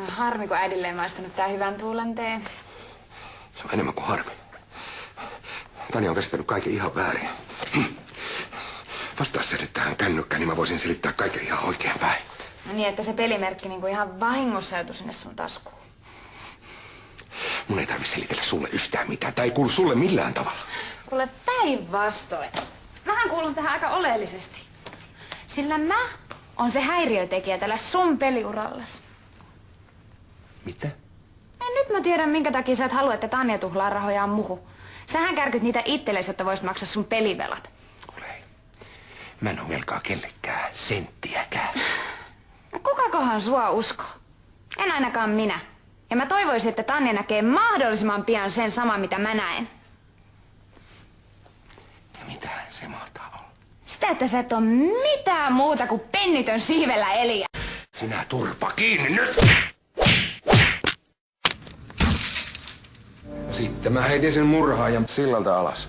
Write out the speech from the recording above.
Harmi, kun äidille ei maistunut tää hyvän tuulen tee. Se on enemmän kuin harmi. Tanja on käsittänyt kaiken ihan väärin. Vastaa se nyt tähän kännykkään, niin mä voisin selittää kaiken ihan oikein päin. No niin, että se pelimerkki niinku ihan vahingossa joutui sinne sun taskuun. Mun ei tarvitse selitellä sulle yhtään mitään. Tää ei kuulu sulle millään tavalla. Kuule, päinvastoin. Mähän kuulun tähän aika oleellisesti. Sillä mä on se häiriötekijä tällä sun peliurallas. Mitä? Nyt mä tiedän, minkä takia sä et halua, että Tanja tuhlaa rahojaan muhu. Sähän kärkyt niitä itsellesi, jotta voisit maksaa sun pelivelat. Kuule, mä en oo velkaa kellekään senttiäkään. No kukakohan sua uskoo? En ainakaan minä. Ja mä toivoisin, että Tanja näkee mahdollisimman pian sen saman, mitä mä näen. Ja mitähän se mahtaa olla? Sitä, että sä et oo mitään muuta kuin pennitön siivellä eliä. Sinä turpa kiinni nyt! Sitten mä heitin sen murhaajan sillalta alas.